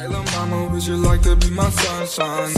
Hey, little mama, would you like to be my sunshine?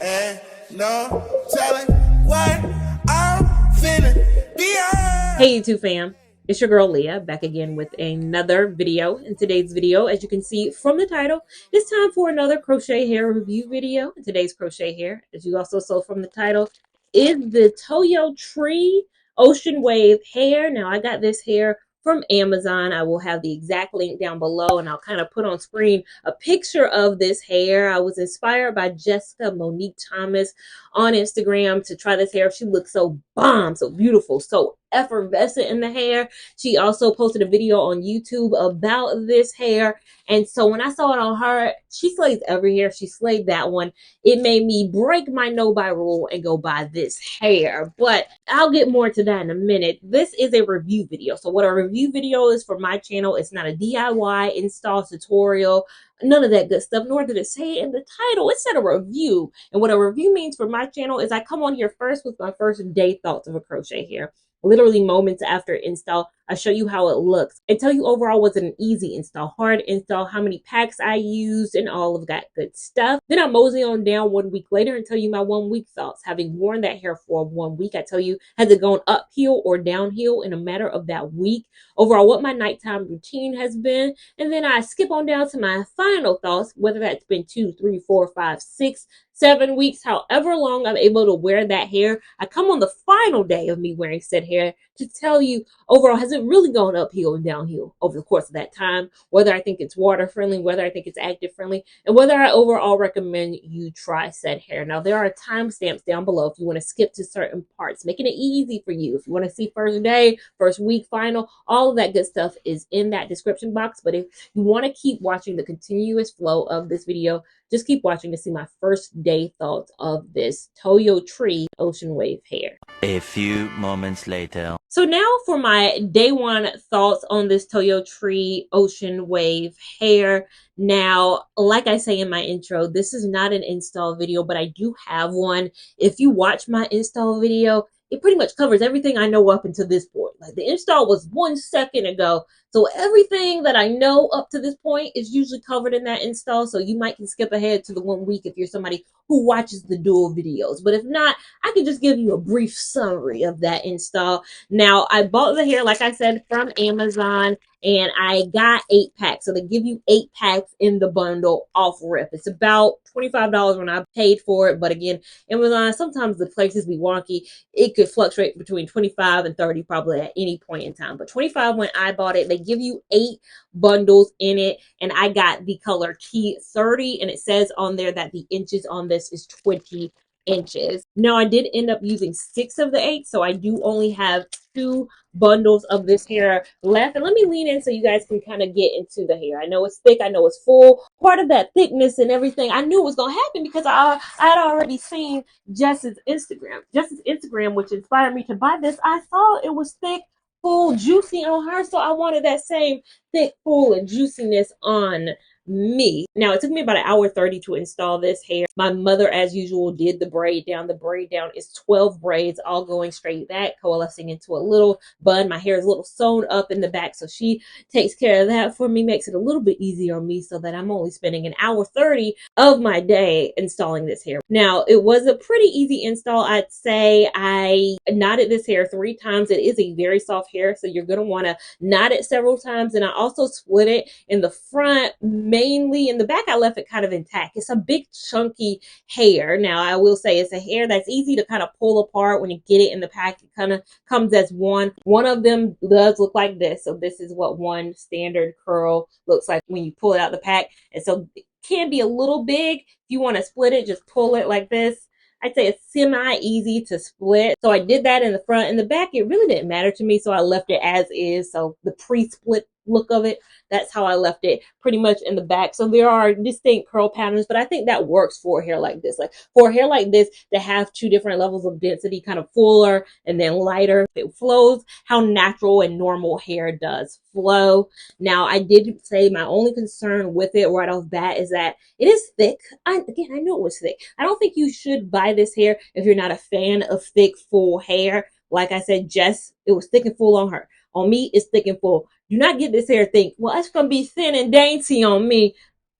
And no telling what I'm feeling beyond. Hey YouTube fam, it's your girl Leah back again with another video. In today's video, as you can see from the title, it's time for another crochet hair review video. And today's crochet hair, as you also saw from the title, is the Toyotree Ocean Wave hair. Now I got this hair from Amazon. I will have the exact link down below, and I'll kind of put on screen a picture of this hair. I was inspired by Jessica Monique Thomas on Instagram to try this hair. She looks so bomb, so beautiful, so effervescent in the hair. She also posted a video on YouTube about this hair, and so when I saw it on her, she slays every hair. She slayed that one. It made me break my no buy rule and go buy this hair, but I'll get more to that in a minute. This is a review video. So what a review video is for my channel, it's not a DIY install tutorial, none of that good stuff, nor did it say it in the title. It said a review. And what a review means for my channel is I come on here first with my first day thoughts of a crochet hair. Literally moments after install, I show you how it looks and tell you overall was it an easy install, hard install, how many packs I used, and all of that good stuff. Then I mosey on down 1 week later and tell you my 1 week thoughts. Having worn that hair for 1 week, I tell you has it gone uphill or downhill in a matter of that week. Overall, what my nighttime routine has been, and then I skip on down to my final thoughts, whether that's been 2, 3, 4, 5, 6, 7 weeks, however long I'm able to wear that hair. I come on the final day of me wearing said hair to tell you overall, has it really gone uphill and downhill over the course of that time, whether I think it's water friendly, whether I think it's active friendly, and whether I overall recommend you try said hair. Now, there are timestamps down below if you want to skip to certain parts, making it easy for you. If you want to see first day, first week, final, all of that good stuff is in that description box. But if you want to keep watching the continuous flow of this video, just keep watching to see my first day thoughts of this Toyotree Ocean Wave hair. A few moments later. So now for my day one thoughts on this Toyotree Ocean Wave hair. Now, like I say in my intro, this is not an install video, but I do have one. If you watch my install video, it pretty much covers everything I know up until this point. Like the install was 1 second ago. So everything that I know up to this point is usually covered in that install. So you might can skip ahead to the 1 week if you're somebody who watches the dual videos. But if not, I can just give you a brief summary of that install. Now, I bought the hair, like I said, from Amazon, and I got 8 packs. So they give you 8 packs in the bundle off rip. It's about $25 when I paid for it. But again, Amazon, sometimes the prices be wonky. It could fluctuate between 25 and 30 probably at any point in time. But 25 when I bought it. They give you 8 bundles in it, and I got the color T30, and it says on there that the inches on this is 20 inches. Now, I did end up using 6 of the 8, so I do only have 2 bundles of this hair left. And let me lean in so you guys can kind of get into the hair. I know it's thick, I know it's full. Part of that thickness and everything I knew was going to happen because I had already seen Jess's Instagram, which inspired me to buy this. I saw it was thick, full, juicy on her, so I wanted that same thick, full, and juiciness on me. Now, it took me about 1:30 to install this hair. My mother, as usual, did the braid down. The braid down is 12 braids all going straight back, coalescing into a little bun. My hair is a little sewn up in the back, so she takes care of that for me, makes it a little bit easier on me so that I'm only spending 1:30 of my day installing this hair. Now, it was a pretty easy install. I'd say I knotted this hair 3 times. It is a very soft hair, so you're going to want to knot it several times, and I also split it in the front. Mainly in the back, I left it kind of intact. It's a big chunky hair. Now, I will say it's a hair that's easy to kind of pull apart when you get it in the pack. It kind of comes as one. One of them does look like this. So this is what one standard curl looks like when you pull it out the pack. And so it can be a little big. If you want to split it, just pull it like this. I'd say it's semi-easy to split. So I did that in the front. In the back, it really didn't matter to me, so I left it as is. So the pre-split look of it, that's how I left it pretty much in the back. So there are distinct curl patterns, but I think that works for a hair like this. Like for a hair like this to have 2 different levels of density, kind of fuller and then lighter, it flows how natural and normal hair does flow. Now, I did say my only concern with it right off bat is that it is thick. I knew it was thick. I don't think you should buy this hair if you're not a fan of thick, full hair. Like I said, Jess, it was thick and full on her. On me, it's thick and full. Do not get this hair think, well, it's going to be thin and dainty on me.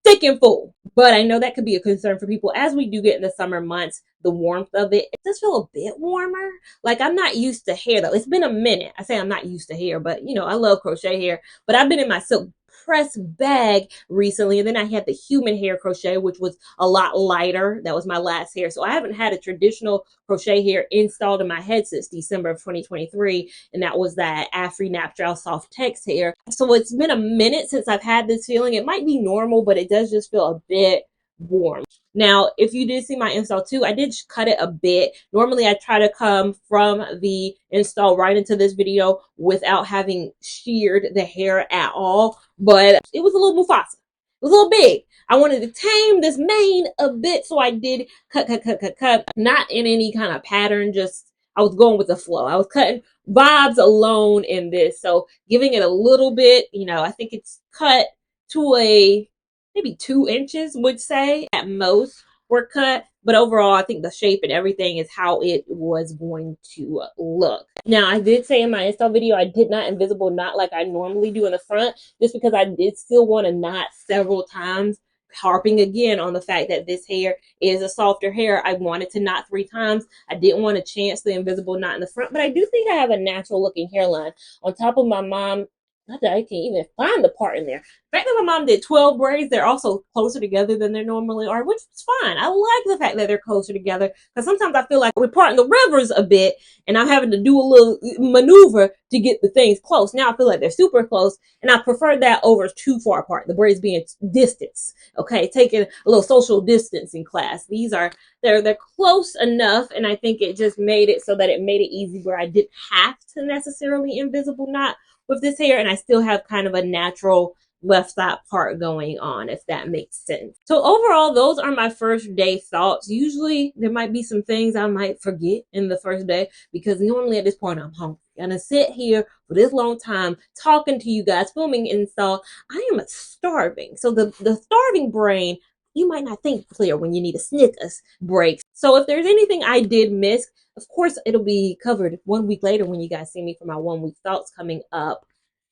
Thick and full. But I know that could be a concern for people as we do get in the summer months. The warmth of it does feel a bit warmer. Like, I'm not used to hair though. It's been a minute. I say I'm not used to hair, but you know, I love crochet hair. But I've been in my silk press bag recently, and then I had the human hair crochet, which was a lot lighter. That was my last hair. So I haven't had a traditional crochet hair installed in my head since December of 2023, and that was that Afri Naptral Soft Tex hair. So it's been a minute since I've had this feeling. It might be normal, but it does just feel a bit warm. Now, if you did see my install too, I did cut it a bit. Normally, I try to come from the install right into this video without having sheared the hair at all, but it was a little Mufasa. It was a little big. I wanted to tame this mane a bit, so I did cut. Not in any kind of pattern, just I was going with the flow. I was cutting vibes alone in this, so giving it a little bit, you know, I think it's cut to a maybe 2 inches, would say at most were cut, but overall I think the shape and everything is how it was going to look. Now, I did say in my install video I did not invisible knot like I normally do in the front, just because I did still want to knot several times, harping again on the fact that this hair is a softer hair. I wanted to knot 3 times. I didn't want to chance the invisible knot in the front, but I do think I have a natural looking hairline. On top of my mom, not that I can even find the part in there. The fact that my mom did 12 braids, they're also closer together than they normally are, which is fine. I like the fact that they're closer together, because sometimes I feel like we're parting the rivers a bit and I'm having to do a little maneuver to get the things close. Now I feel like they're super close, and I prefer that over too far apart, the braids being distance. Okay, taking a little social distancing class. These are, they're close enough, and I think it just made it so that it made it easy where I didn't have to necessarily invisible knot with this hair, and I still have kind of a natural left side part going on, if that makes sense. So overall, those are my first day thoughts. Usually there might be some things I might forget in the first day, because normally at this point I'm hungry. I'm gonna sit here for this long time talking to you guys, filming install. I am starving. So the starving brain, you might not think clear when you need a Snickers break. So if there's anything I did miss, of course, it'll be covered 1 week later when you guys see me for my 1 week thoughts coming up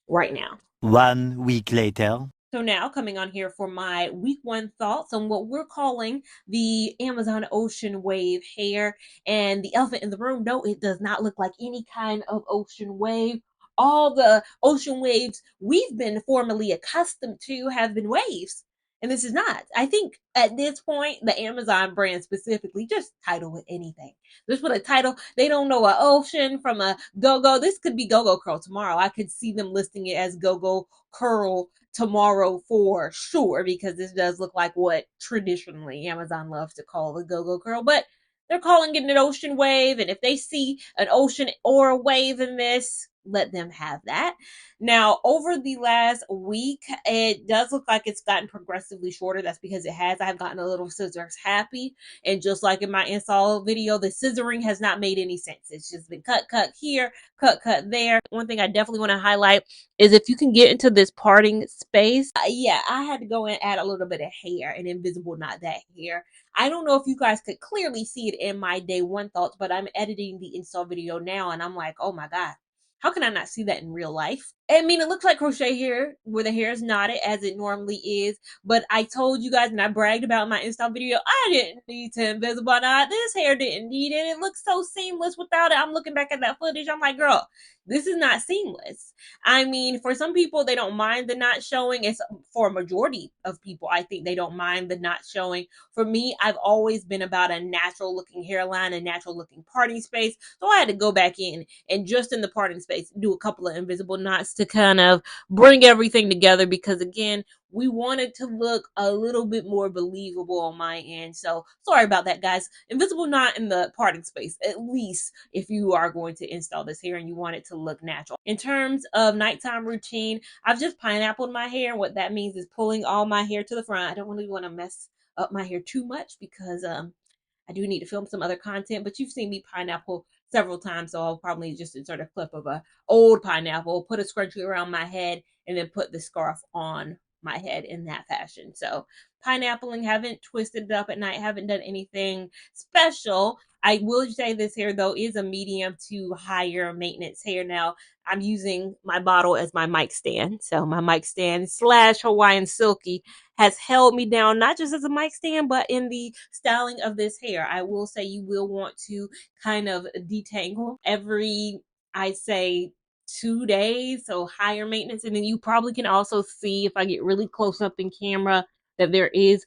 right now. 1 week later. So now coming on here for my week 1 thoughts on what we're calling the Amazon ocean wave hair. And the elephant in the room, no, it does not look like any kind of ocean wave. All the ocean waves we've been formerly accustomed to have been waves. And this is not. I think at this point, the Amazon brand specifically, just title it anything. Just put a title. They don't know an ocean from a go-go. This could be go-go curl tomorrow. I could see them listing it as go-go curl tomorrow for sure, because this does look like what traditionally Amazon loves to call the go-go curl. But they're calling it an ocean wave. And if they see an ocean or a wave in this, let them have that. Now, over the last week, it does look like it's gotten progressively shorter. That's because it has. I've gotten a little scissors happy. And just like in my install video, the scissoring has not made any sense. It's just been cut here, cut there. One thing I definitely want to highlight is if you can get into this parting space. Yeah, I had to go and add a little bit of hair and invisible knot that hair. I don't know if you guys could clearly see it in my day 1 thoughts, but I'm editing the install video now and I'm like, oh my God. How can I not see that in real life? I mean, it looks like crochet hair where the hair is knotted as it normally is. But I told you guys, and I bragged about in my install video, I didn't need to invisible knot. This hair didn't need it. It looks so seamless without it. I'm looking back at that footage. I'm like, girl, this is not seamless. I mean, for some people, they don't mind the knot showing. It's for a majority of people, I think they don't mind the knot showing. For me, I've always been about a natural looking hairline, a natural looking parting space. So I had to go back in and just in the parting space, do a couple of invisible knots to kind of bring everything together, because again, we wanted to look a little bit more believable on my end. So sorry about that, guys. Invisible knot in the parting space, at least if you are going to install this hair and you want it to look natural. In terms of nighttime routine, I've just pineappled my hair. What that means is pulling all my hair to the front. I don't really want to mess up my hair too much, because I do need to film some other content, but you've seen me pineapple several times, so I'll probably just insert a clip of a old pineapple, put a scrunchie around my head, and then put the scarf on my head in that fashion. So pineappling, haven't twisted it up at night, haven't done anything special. I will say this hair though is a medium to higher maintenance hair. Now I'm using my bottle as my mic stand. So my mic stand / Hawaiian Silky has held me down, not just as a mic stand, but in the styling of this hair. I will say you will want to kind of detangle every, I'd say, 2 days, so higher maintenance. And then you probably can also see, if I get really close up in camera, that there is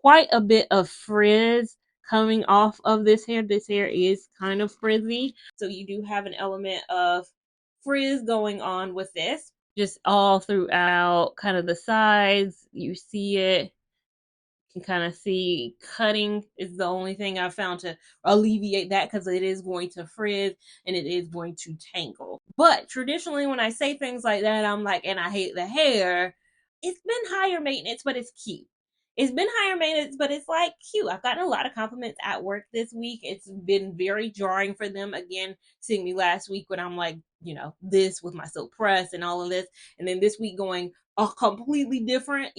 quite a bit of frizz coming off of this hair. This hair is kind of frizzy, so you do have an element of frizz going on with this, just all throughout kind of the sides. You see it. You can kind of see cutting is the only thing I've found to alleviate that, because it is going to frizz and it is going to tangle. But traditionally, when I say things like that, I'm like, and I hate the hair, it's been higher maintenance, but it's cute. It's been higher maintenance, but it's like cute. I've gotten a lot of compliments at work this week. It's been very jarring for them, again, seeing me last week when I'm like, this with my silk press and all of this. And then this week going completely different.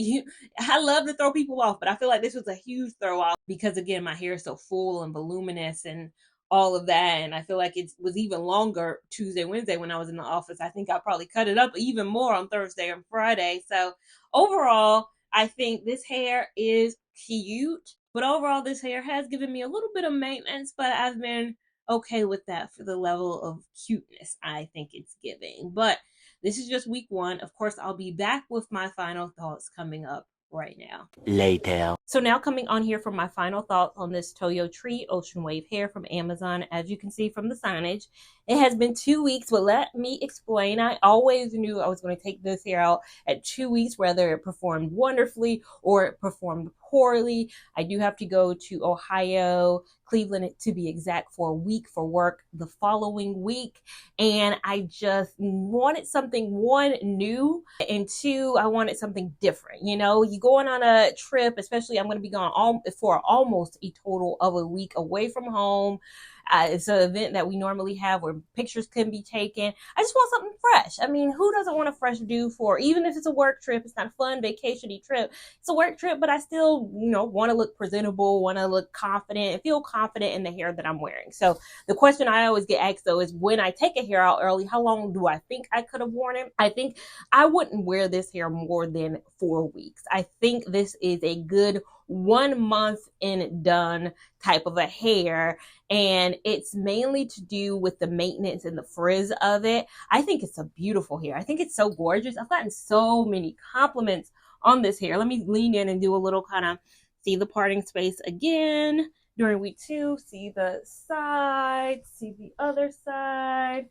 I love to throw people off, but I feel like this was a huge throw off because, again, my hair is so full and voluminous and all of that. And I feel like it was even longer Tuesday, Wednesday when I was in the office. I think I probably cut it up even more on Thursday and Friday. So overall, I think this hair is cute, but overall this hair has given me a little bit of maintenance, but I've been okay with that for the level of cuteness I think it's giving. But this is just week 1. Of course, I'll be back with my final thoughts coming up right now. Later. So now coming on here for my final thoughts on this Toyotree Ocean Wave hair from Amazon. As you can see from the signage, it has been 2 weeks, but let me explain. I always knew I was going to take this hair out at 2 weeks, whether it performed wonderfully or it performed poorly. I do have to go to Ohio, Cleveland to be exact, for a week for work the following week. And I just wanted something, 1, new, and 2, I wanted something different. You going on a trip, especially I'm going to be gone for almost a total of a week away from home. It's an event that we normally have where pictures can be taken. I just want something fresh. I mean, who doesn't want a fresh do for, even if it's a work trip, it's not a fun vacation-y trip. It's a work trip, but I still, want to look presentable, want to look confident, and feel confident in the hair that I'm wearing. So the question I always get asked, though, is when I take a hair out early, how long do I think I could have worn it? I think I wouldn't wear this hair more than 4 weeks. I think this is a good 1 month and done type of a hair, and it's mainly to do with the maintenance and the frizz of it. I think it's a beautiful hair. I think it's so gorgeous. I've gotten so many compliments on this hair. Let me lean in and do a little kind of see the parting space again during week 2. See the side, see the other side.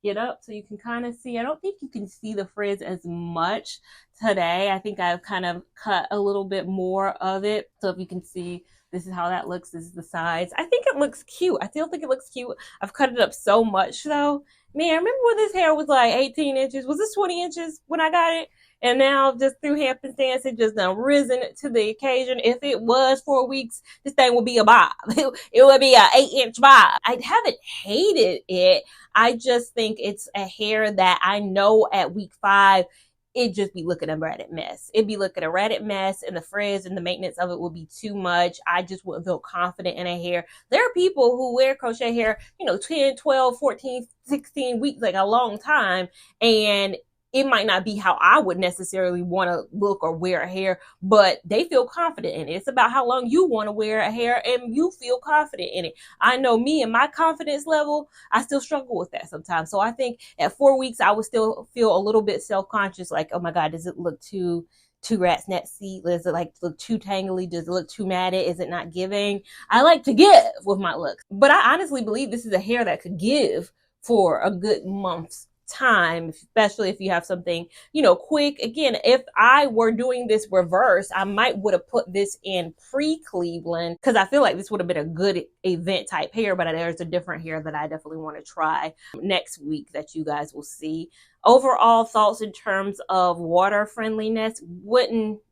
Get up so you can kind of see. I don't think you can see the frizz as much today. I think I've kind of cut a little bit more of it. So if you can see, this is how that looks. This is the sides. I think it looks cute. I still think it looks cute. I've cut it up so much though. Man, I remember when this hair was like 18 inches. Was this 20 inches when I got it? And now just through happenstance, it just done risen to the occasion. If it was 4 weeks, this thing would be a bob. It would be an 8-inch bob. I haven't hated it. I just think it's a hair that I know at week 5, it'd just be looking a ratted mess. It'd be looking a ratted mess, and the frizz and the maintenance of it would be too much. I just wouldn't feel confident in a hair. There are people who wear crochet hair, 10, 12, 14, 16 weeks, like a long time, and it might not be how I would necessarily want to look or wear a hair, but they feel confident in it. It's about how long you want to wear a hair and you feel confident in it. I know me and my confidence level, I still struggle with that sometimes. So I think at 4 weeks, I would still feel a little bit self-conscious, like, oh my God, does it look too rat's netsy? Does it look too tangly? Does it look too matted? Is it not giving? I like to give with my looks, but I honestly believe this is a hair that could give for a good month's time, especially if you have something, quick. Again, if I were doing this reverse, I might would have put this in pre-Cleveland, because I feel like this would have been a good event type hair, but there's a different hair that I definitely want to try next week that you guys will see. Overall thoughts in terms of water friendliness,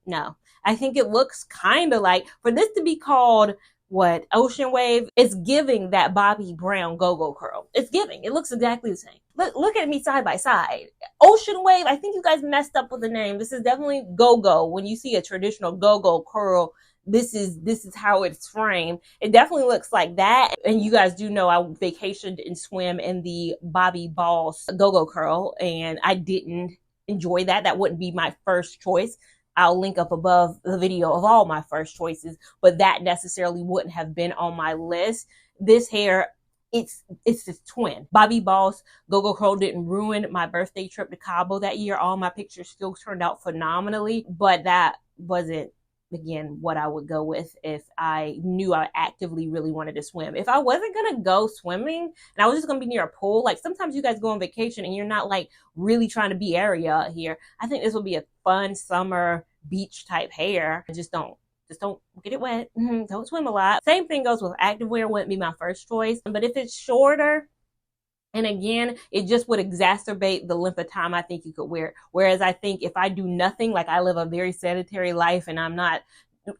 no. I think it looks kind of like, for this to be called what Ocean Wave is giving that Bobbi Brown go-go curl. It's giving. It looks exactly the same. Look at me side by side. Ocean Wave, I think you guys messed up with the name. This is definitely go-go. When you see a traditional go-go curl, this is how it's framed. It definitely looks like that. And you guys do know I vacationed and swim in the Bobbi Boss go-go curl, and I didn't enjoy that. That wouldn't be my first choice. I'll link up above the video of all my first choices, but that necessarily wouldn't have been on my list. This hair, it's this twin. Bobbi Boss go-go curl didn't ruin my birthday trip to Cabo that year. All my pictures still turned out phenomenally, but that wasn't, again, what I would go with if I knew I actively really wanted to swim. If I wasn't gonna go swimming and I was just gonna be near a pool, like sometimes you guys go on vacation and you're not like really trying to be area here. I think this would be a fun summer beach type hair. Just don't get it wet. Don't swim a lot. Same thing goes with activewear. Wouldn't be my first choice, but if it's shorter, and again, it just would exacerbate the length of time I think you could wear it. Whereas I think if I do nothing, like I live a very sedentary life and I'm not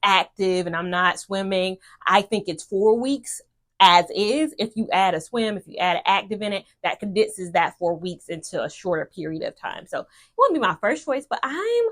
active and I'm not swimming, I think it's 4 weeks as is. If you add a swim, if you add an active in it, that condenses that 4 weeks into a shorter period of time. So it wouldn't be my first choice, but I'm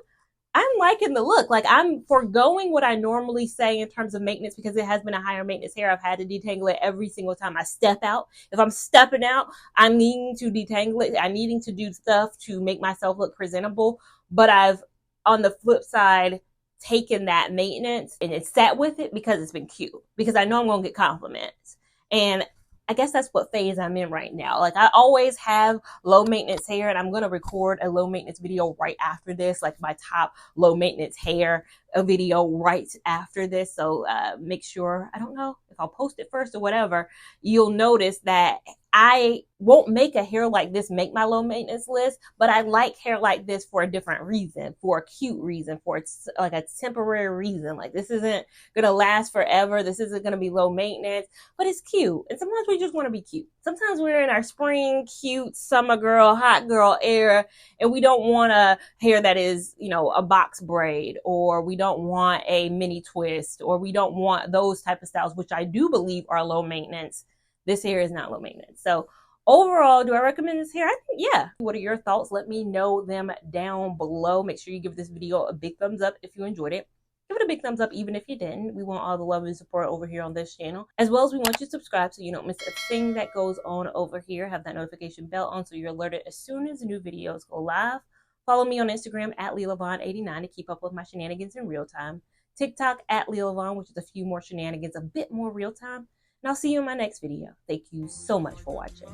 liking the look. Like I'm foregoing what I normally say in terms of maintenance because it has been a higher maintenance hair. I've had to detangle it every single time I step out. If I'm stepping out, I'm needing to detangle it. I'm needing to do stuff to make myself look presentable. But I've, on the flip side, taken that maintenance and it's sat with it because it's been cute. Because I know I'm going to get compliments. And I guess that's what phase I'm in right now. Like I always have low maintenance hair, and I'm going to record a low maintenance video right after this, like my top low maintenance hair video right after this. So make sure, I don't know if I'll post it first or whatever, you'll notice that I won't make a hair like this make my low maintenance list, but I like hair like this for a different reason, for a cute reason, for it's like a temporary reason. Like this isn't gonna last forever. This isn't gonna be low maintenance, but it's cute. And sometimes we just want to be cute. Sometimes we're in our spring, cute, summer girl, hot girl era, and we don't want a hair that is, you know, a box braid, or we don't want a mini twist, or we don't want those type of styles, which I do believe are low maintenance. This hair is not low maintenance. So overall, do I recommend this hair? I think, yeah. What are your thoughts? Let me know them down below. Make sure you give this video a big thumbs up if you enjoyed it. Give it a big thumbs up even if you didn't. We want all the love and support over here on this channel. As well as we want you to subscribe so you don't miss a thing that goes on over here. Have that notification bell on so you're alerted as soon as new videos go live. Follow me on Instagram at Lia Lavon 89 to keep up with my shenanigans in real time. TikTok at Lia Lavon, which is a few more shenanigans, a bit more real time. And I'll see you in my next video. Thank you so much for watching.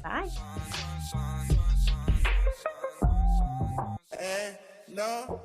Bye. No.